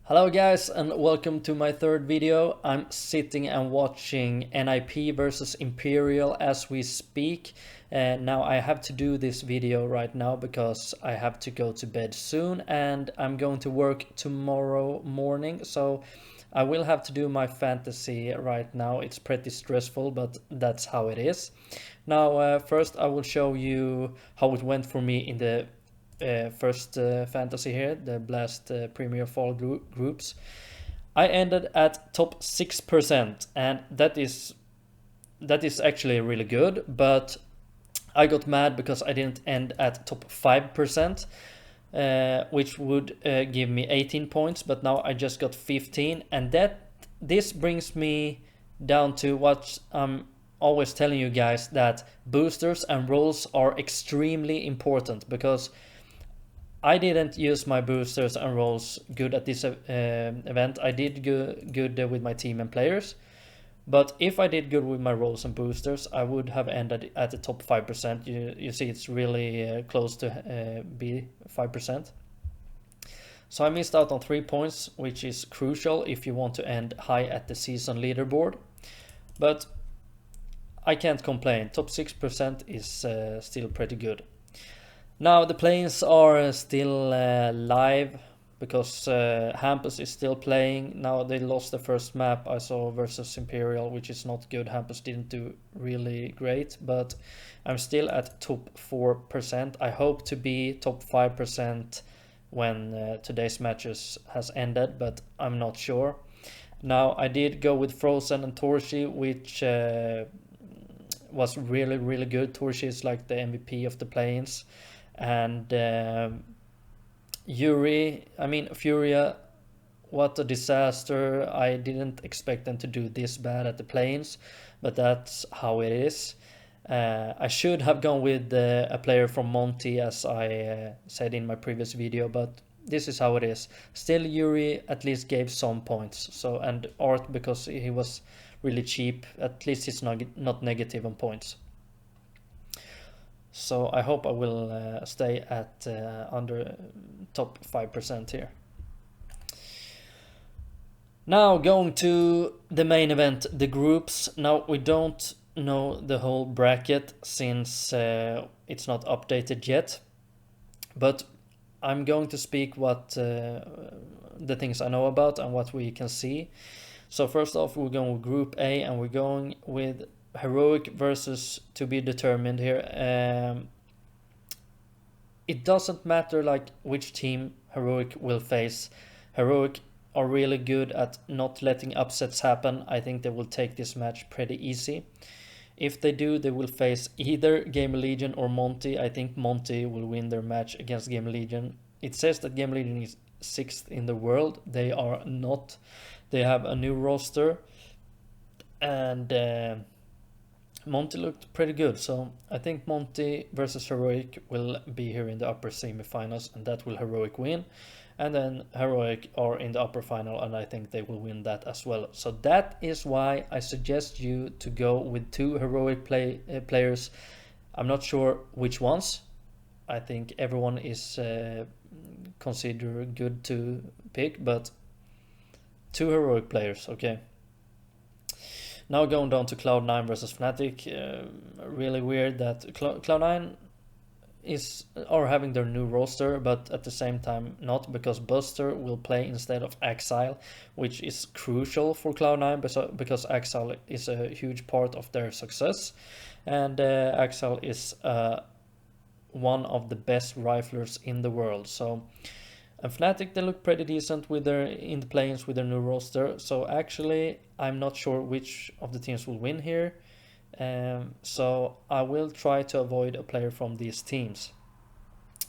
Hello guys and welcome to my third video. I'm sitting and watching NIP versus Imperial as we speak. Now I have to do this video right now because I have to go to bed soon and I'm going to work tomorrow morning. So I will have to do my fantasy right now. It's pretty stressful, but that's how it is. Now first I will show you how it went for me in the first fantasy here, the Blast Premier Fall groups. I ended at top 6%, and that is actually really good, but I got mad because I didn't end at top 5%, which would give me 18 points, but now I just got 15, and this brings me down to what I'm always telling you guys, that boosters and rolls are extremely important, because I didn't use my boosters and rolls good at this event. I did good with my team and players, but if I did good with my rolls and boosters, I would have ended at the top 5%. You see, it's really close to be 5%. So I missed out on 3 points, which is crucial if you want to end high at the season leaderboard. But I can't complain. Top 6% is still pretty good. Now the planes are still live because Hampus is still playing. Now they lost the first map I saw versus Imperial, which is not good. Hampus didn't do really great, but I'm still at top 4%. I hope to be top 5% when today's matches has ended, but I'm not sure. Now I did go with Frozen and Torshi, which was really good. Torshi is like the MVP of the planes. And Furia, what a disaster. I didn't expect them to do this bad at the planes, but that's how it is. I should have gone with a player from Monty, as I said in my previous video, but this is how it is. Still, Yuri at least gave some points. So, and Art, because he was really cheap, at least he's not negative on points. So I hope I will stay at under top 5% here. Now going to the main event, the groups. Now we don't know the whole bracket since it's not updated yet, but I'm going to speak what the things I know about and what we can see. So first off, we're going with Group A, and we're going with Heroic versus To Be Determined here. It doesn't matter like which team Heroic will face. Heroic are really good at not letting upsets happen. I think they will take this match pretty easy. If they do, they will face either Gamer Legion or Monty. I think Monty will win their match against Gamer Legion. It says that Gamer Legion is 6th in the world. They are not. They have a new roster, and Monty looked pretty good, so I think Monty versus Heroic will be here in the upper semifinals, and that will Heroic win. And then Heroic are in the upper final, and I think they will win that as well. So that is why I suggest you to go with 2 Heroic players. I'm not sure which ones. I think everyone is considered good to pick, but 2 Heroic players, okay. Now going down to Cloud9 versus Fnatic. Really weird that Cloud9 are having their new roster, but at the same time not, because Buster will play instead of Axile, which is crucial for Cloud9 because Axile is a huge part of their success, and Axile is one of the best riflers in the world. So, and Fnatic, they look pretty decent with in the planes with their new roster. So actually, I'm not sure which of the teams will win here. So I will try to avoid a player from these teams.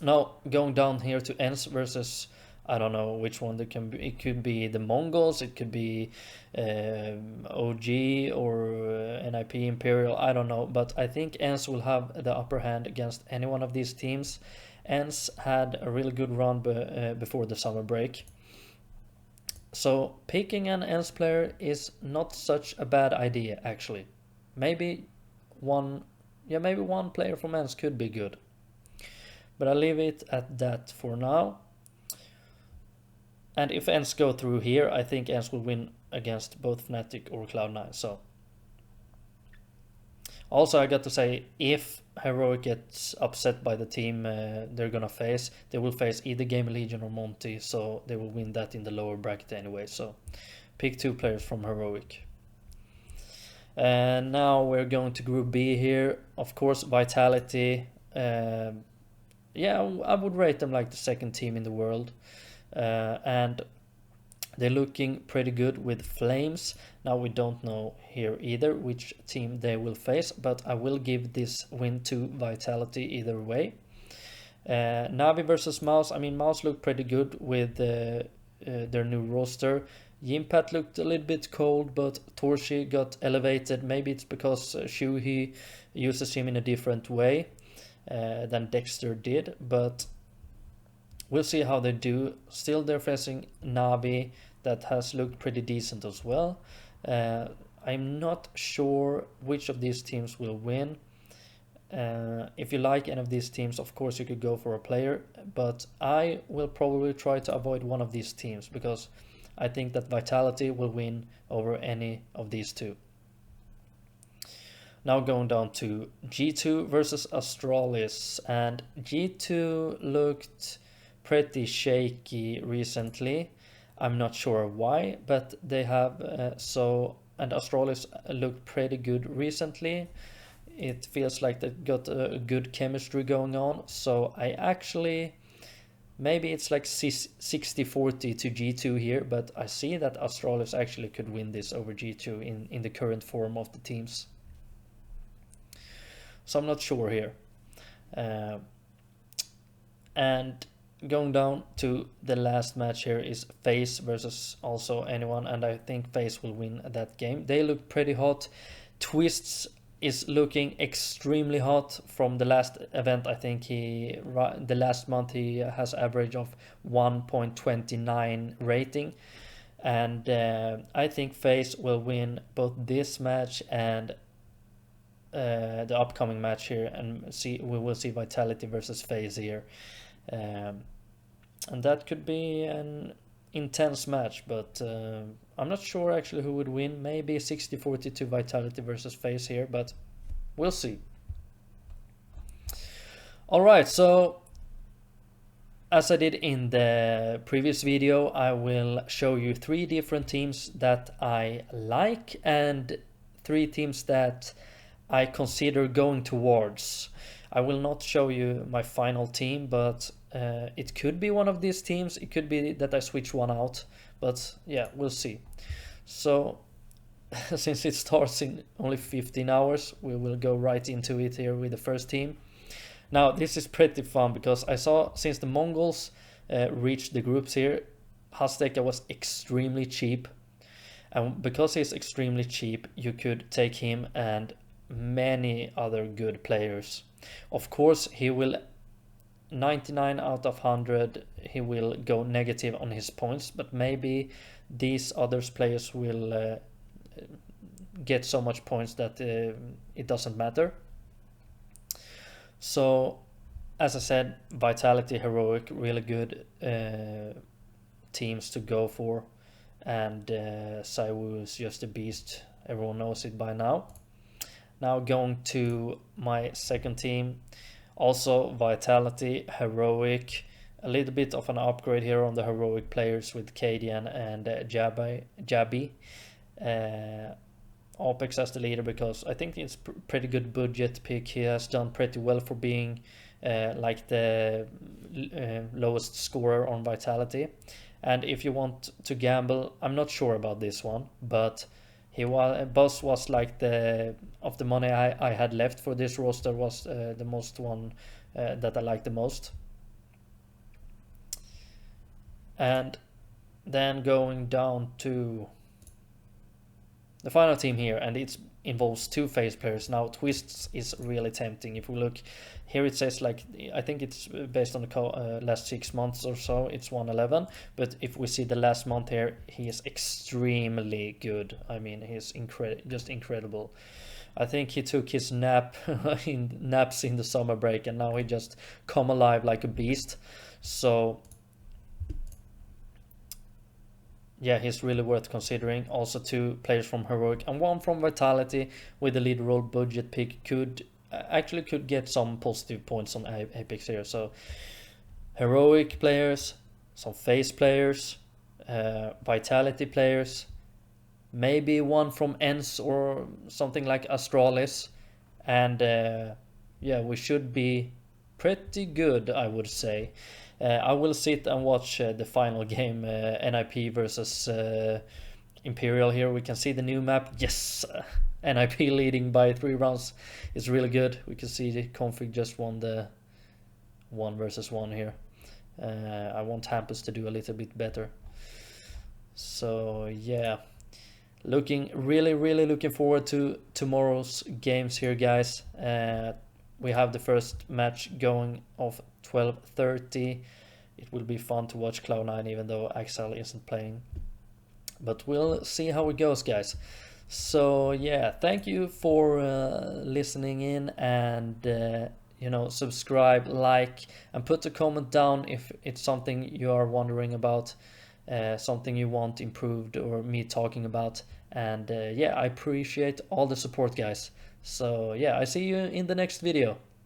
Now going down here to ENCE versus, I don't know which one it can be. It could be the Mongols, it could be OG or NIP Imperial, I don't know. But I think ENCE will have the upper hand against any one of these teams. ENCE had a really good run before the summer break. So picking an ENCE player is not such a bad idea, actually. Maybe one player from ENCE could be good. But I'll leave it at that for now. And if ENCE go through here, I think ENCE will win against both Fnatic or Cloud9. So also I got to say, if Heroic gets upset by the team they're gonna face, they will face either Game Legion or Monty, so they will win that in the lower bracket anyway. So pick 2 players from Heroic. And now we're going to Group B here. Of course, Vitality. Yeah, I would rate them like the second team in the world. And they're looking pretty good with Flames. Now we don't know here either which team they will face, but I will give this win to Vitality either way. Navi versus Mouse. I mean, Mouse looked pretty good with their new roster. Yimpat looked a little bit cold, but Torshi got elevated. Maybe it's because Shuhei uses him in a different way than Dexter did, but we'll see how they do. Still, they're facing Navi that has looked pretty decent as well. I'm not sure which of these teams will win. If you like any of these teams, of course you could go for a player, but I will probably try to avoid one of these teams because I think that Vitality will win over any of these 2. Now going down to G2 versus Astralis, and G2 looked pretty shaky recently. I'm not sure why, but they have and Astralis looked pretty good recently. It feels like they got a good chemistry going on, so I actually, maybe it's like 60-40 to G2 here, but I see that Astralis actually could win this over G2 in the current form of the teams. So I'm not sure here. And going down to the last match here is FaZe versus also anyone, and I think FaZe will win that game. They look pretty hot. Twists is looking extremely hot from the last event. I think the last month he has average of 1.29 rating, and I think FaZe will win both this match and the upcoming match here, and we will see Vitality versus FaZe here, and that could be an intense match, but I'm not sure actually who would win. Maybe 60-40 to Vitality versus FaZe here, but we'll see. Alright, so as I did in the previous video, I will show you 3 different teams that I like and 3 teams that I consider going towards. I will not show you my final team, but it could be one of these teams. It could be that I switch one out, but yeah, we'll see. So since it starts in only 15 hours, we will go right into it here with the first team. Now this is pretty fun because I saw since the Mongols reached the groups here, Hazteka was extremely cheap, and because he's extremely cheap, you could take him and many other good players. Of course, he will 99 out of 100 he will go negative on his points, but maybe these other players will get so much points that it doesn't matter. So as I said, Vitality, Heroic, really good teams to go for, and Saiwu is just a beast. Everyone knows it by now. Now going to my second team, also Vitality, Heroic, a little bit of an upgrade here on the Heroic players with Cadian and Jabby. Apex as the leader because I think it's pretty good budget pick. He has done pretty well for being like the lowest scorer on Vitality. And if you want to gamble, I'm not sure about this one, but Boss was like the money I had left for this roster was the most one that I like the most. And then going down to the final team here, and it involves 2 FaZe players. Now Twists is really tempting. If we look here, it says like, I think it's based on the last 6 months or so, it's 111, but if we see the last month here, he is extremely good. I mean, he's just incredible. I think he took his naps in the summer break, and now he just come alive like a beast. So yeah, he's really worth considering. Also 2 players from Heroic and 1 from Vitality with the lead role budget pick could actually could get some positive points on Apex here. So Heroic players, some FaZe players, Vitality players, maybe 1 from ENCE or something like Astralis, and yeah, we should be pretty good, I would say. I will sit and watch the final game, NIP versus Imperial here. We can see the new map. Yes, NIP leading by 3 rounds is really good. We can see the config just won the 1 versus 1 here. I want Hampus to do a little bit better. So yeah, really looking forward to tomorrow's games here, guys. We have the first match going off 12:30. It will be fun to watch Cloud9 even though Axel isn't playing. But we'll see how it goes, guys. So yeah, thank you for listening in, and subscribe, like, and put a comment down if it's something you are wondering about, something you want improved or me talking about. And yeah, I appreciate all the support, guys. So yeah, I see you in the next video.